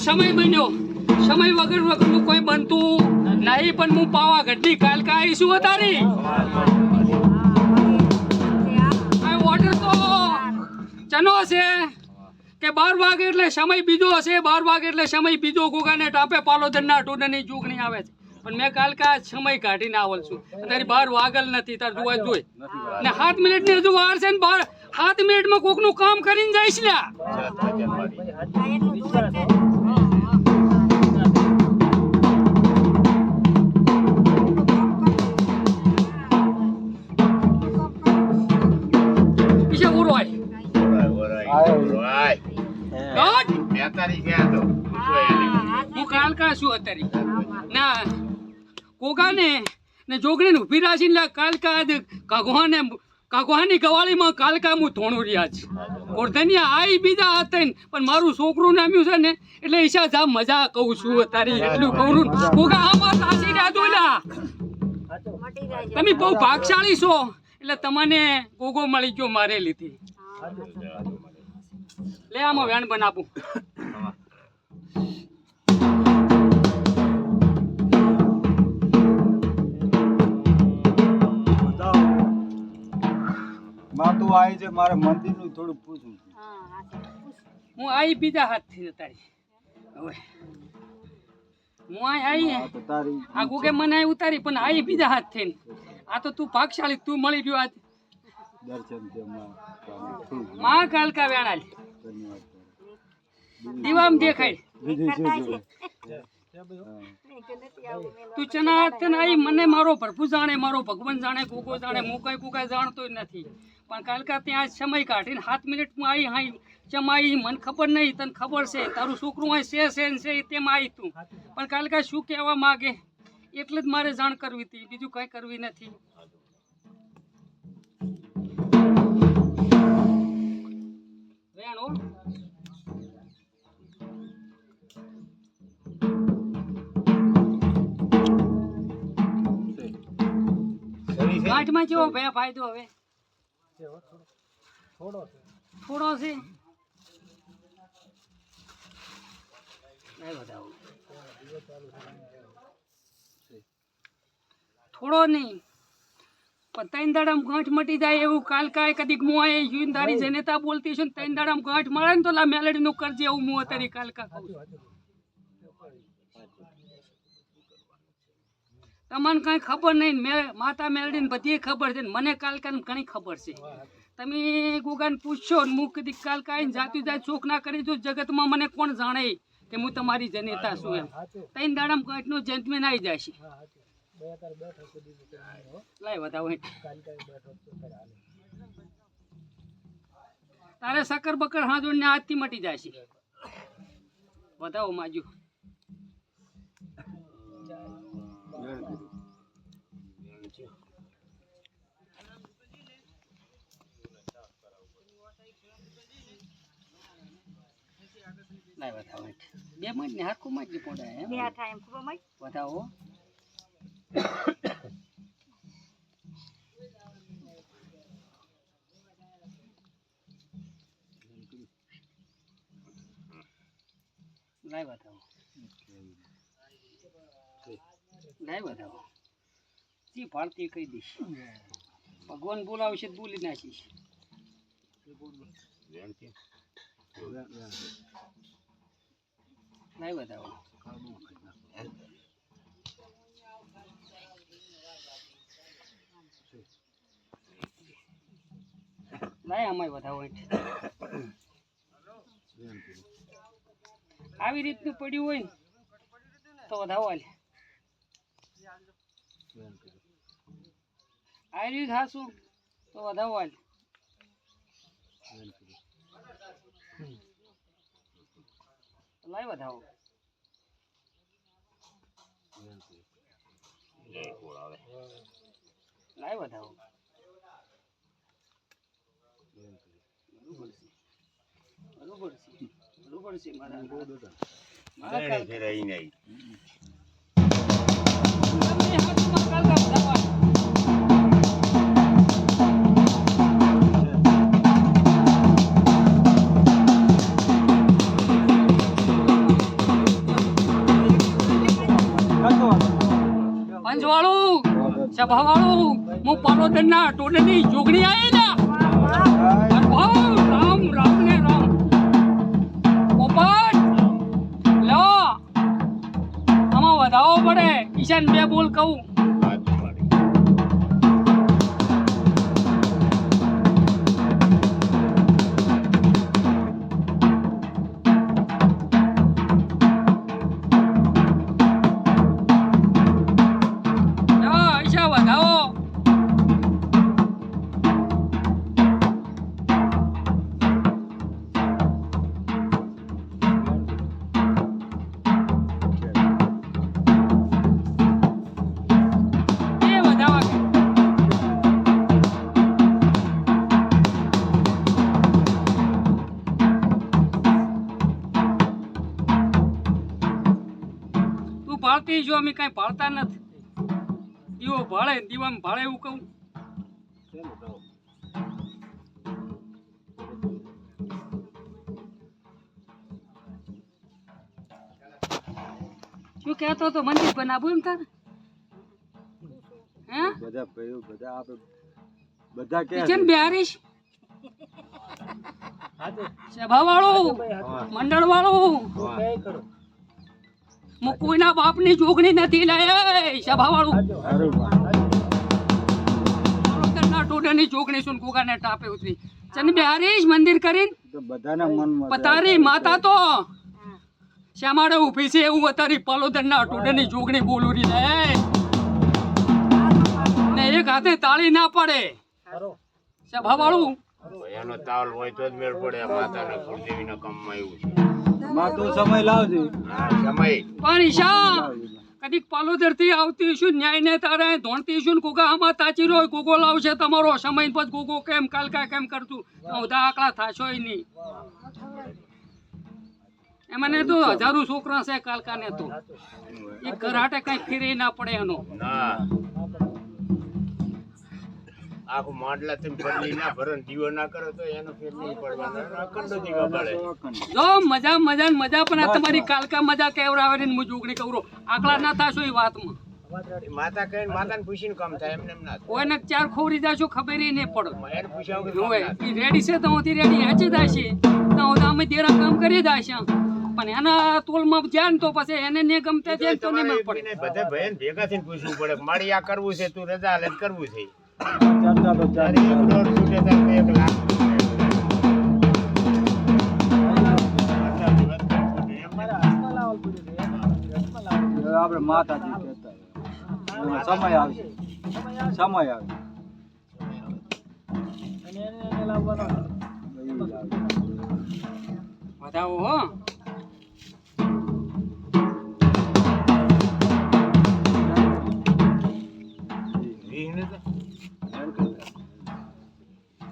સમય બન્યો સમય વગરનું કોઈ બનતું નહીં પણ હું પાવાગઢની કાલકા આવીશું તારી ઓર્ડર તો ચનો છે કે 12 વાગે એટલે સમય બીજો હશે 12 વાગે એટલે સમય બીજો ગોગાને ટાપે પાલોદરના ટોડની જુગણી આવે છે પણ મેં કાલકા સમય કાઢીને આવલ છું તારી 12 વાગલ નથી તાર જોવા જોઈ ને 7 મિનિટની હજુ વાર છે ને 7 મિનિટમાં કોકનું કામ કરીને જઈશ લ્યા કાલકા શું અત્યારે ના કોગાને ને જોગણીને ઉભી રાખીને કાલકા કાગવાની ગવાળીમાં કાલકા હું ધોણું રહ્યા છે ગોરધનિયા આઈ બીજા હતા પણ મારું છોકરું નામ્યું છે ને એટલે ઈશા જા મજા કહું છું અત્યારે એટલું કહું કોગા આમાં તાસી રહ્યા તમે બહુ ભાગશાળી છો એટલે તમને ગોગો મળી ગયો મારે લીધી લે આમાં વેણ બનાવું માતું આવી છે મારે મંદિરનું થોડું પૂછવું છે હું આવી બીજા હાથથી તારી હવે હું આવી આ ગોગે મને ઉતારી પણ આવી બીજા હાથથી આ તો તું ભાગશાળી તું મળી ગયો આજ દર્શન છે માં કાલકા વેણાલ દીવામ દેખાય તું ચના આઈ મને મારો પ્રભુ જાણે મારો ભગવાન જાણે ગોગો જાણે હું કઈ કુકા જાણતો નથી પણ કાલકા ત્યાં સમય કાઢીને 7 મિનિટમાં આવી હાઈ ચમાઈ મને ખબર નહીં તને ખબર છે તારું છોકરું અહીં છે તેમાં આવી તું પણ કાલકા શું કહેવા માગે એટલે જ મારે જાણ કરવી હતી બીજું કઈ કરવી નથી વેણો ગાંઠમાં કેવો ભયા ફાયદો હવે થોડો છે થોડો નહીં પણ 3 દાડામાં ગાંઠ મટી જાય એવું કાલકા કદીક મુઆએ યુન તારી જનેતા બોલતી છે 3 દાડામાં ગાંઠ મળે ને તો લા મેલેડી નું કરજે એવું મુઆ તારી કાલકા કહું તમને કઈ ખબર નહીં મેં માતા મેલડી ને બધી ખબર છે મને કાલકા ઘણી ખબર છે તમે ગોગાને પૂછશો ને હું કદી કાલકા આવીને જાતી જાય ચોખ ના કરી જો જગતમાં મને કોણ જાણે કે હું તમારી જનેતા છું એમ 3 દાડામાં ગાંઠનો જન્મેન આવી જાય છે લાય વધાવો તારે સકર બકર હાજો ને આજથી મટી જાય છે વધાવો માજુ લાય વધાવો 2 મિનિટ ને હાકુ માં જ પોડા હે બે થાય એમ ખબર મય વધાવો લાય વધાવો જી ભારતી કહી દઈશ ભગવાન બોલાવશે બોલી નાખીશ લાય વધાવો લાય અમાય વધાવો આવી રીતનું પડ્યું હોય ને તો વધાવો હાલ આવી રીત હાસું તો વધાવો હાલ લાય વધાવો લાય વધાવો બરોબર છે મારા સભાવાળું હું પાલોદરના ટોડની જોગણી આવી ને રામ રામ ને રામ પોપટ લો આમાં વધાવો પડે ઈશાન બે બોલ કહું ભાળતી જો અમે કઈ ભાળતા નથી દીવો ભાળે દીવામાં ભાળે એવું કહું શું કહેતો તો મંદિર બનાવું એમ તારે હે બધા ભાઈઓ બધા આપણે બધા કે કેમ બિહારીશ સભા વાળું મંડળ વાળું હું કોઈના બાપની જોગણી નથી લાય સભા વાળું ટોડની જોગણી સુન કોગાને ટાપે ઉતરી ચંદ બિહારીશ મંદિર કરીને તો બધાના મનમાં પતારી માતા તો શ્યામાડે ઊભી છે એવું અતારી પાલોદરના ટોડની જોગણી બોલુરી લે ને એક હાથે તાળી ના પડે સભા વાળું એનો તાલ હોય તો જ મેળ પડે માતાના કુળદેવીના કામમાં એવું છે માં તો સમય લાવજે સમય પણ ઈશા કદીક પાલોદર થી આવતી છું ન્યાય ને તારે ધોણતી છું કોગા આમાં તાચી રોય કોગો લાવશે તમારો સમય પછી કોગો કેમ કાલકા કેમ કરતું ઉધા આકડા થાશો નહીં એમને તો હજારો છોકરા છે કાલકા ને તો એક ઘરાટે કઈ ફેરે ના પડે એનો ના આખું માંડલા થી પડલી ના ભરણ દીવો ના કરો તો એનો ફેર નહીં પડવાનો અખંડો દીવો બળે જો મજા મજા મજા પણ આ તમારી કાલકા મજા કેવરાવે ને હું જોગણી કવરો આકડા ના થાશો એ વાતમાં માતા કહીને માતાને પૂછીને કામ થાય એમને એમ ના કોઈને ચાર ખોરી જાશો ખબર નહીં પડે એને પૂછ્યા વગર હોય ઈ રેડી છે તો હું રેડી હેચી દાશે તો અમે દેરા કામ કરી દાશે પણ એના તોલમાં જાય ને તો પછી એને ને ગમતે છે તો નહીં પડે બધે ભાઈ ભેગા થઈને પૂછવું પડે મારી આ કરવું છે તું રજા હાલે કરવું છે ચર્ચા તો તારી એક દોઢ છૂટે તારે 1 લાખ આપણે માતાજી કહેતા સમય આવશે સમય આવે વધાવો હો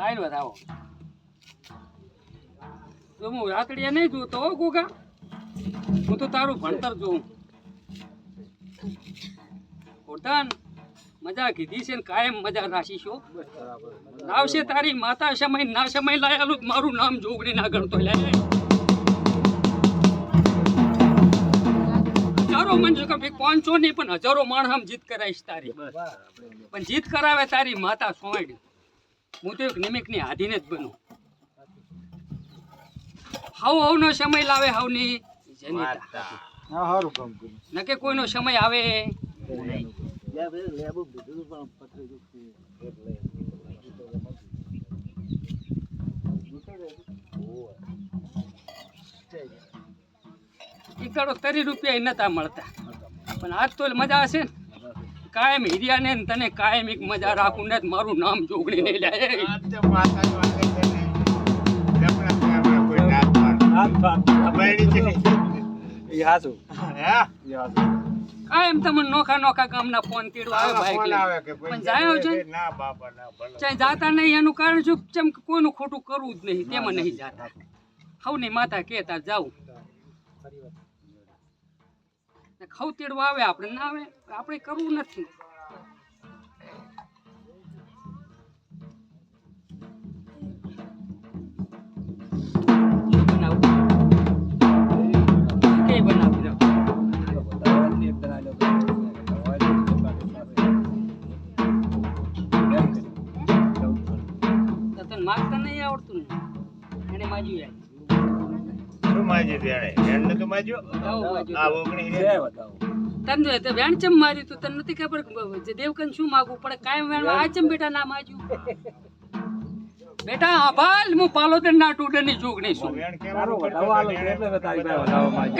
લાઈન વધાવો તો હું રાતડિયા નહીં જોતો હો ગોગા હું તો તારું ભણતર જોઉં ઓટાન મજા કીધી છે ને કાયમ મજા રાખીશો લાવશે તારી માતા સમય ના સમય લાયેલું મારું નામ જોગણી ના ગણતો લે હજારો મન જો કે 500 નહીં પણ હજારો માણસ આમ જીત કરાવીશ તારી પણ જીત કરાવે તારી માતા સોંડ હું તો એક નિમિકની આધીને જ બનું હાવનો સમય લાવે હાવની જનિતા હા સારું કામ કર્યું નકે કોઈનો સમય આવે ઈકડો 30 રૂપિયા નતા મળતા પણ આજ તો મજા હશે ને કાયમ હિરિયા ને તને કાયમ એક મજા રાખું ને મારું નામ જોગણી નહીં લે કાયમ તમને નોખા નોખા ગામના ફોન તેડવા આવે બાઈક લઈને પણ જાય છે ચાહે જાતા નહીં એનું કારણ શું ચમ કોઈનું ખોટું કરવું જ નહીં તેમાં નહીં જાતા હવની માતા કે તાર જાવું ખવ તેડવા આવે આપણે ના આવે આપણે કરવું નથી આવડતું ને એને માજ્યું યાર શું માજ્યું તેણે? એને તો માજ્યો? આવું માજ્યું. આ ઓગણી છે રે. બતાવો. તને તો વેણ ચમ માર્યું તું તને નથી ખબર જે દેવકન શું માગવું પડે કાયમ વેણ આ ચમ બેટા ના માજ્યું બેટા આભાલ હું પાલોતર ના ટુડર ની જોગ નહીં છું વેણ તારો કહેવાનું વધાવો આલો છે એટલે તારી પાસે વધાવો માંગે.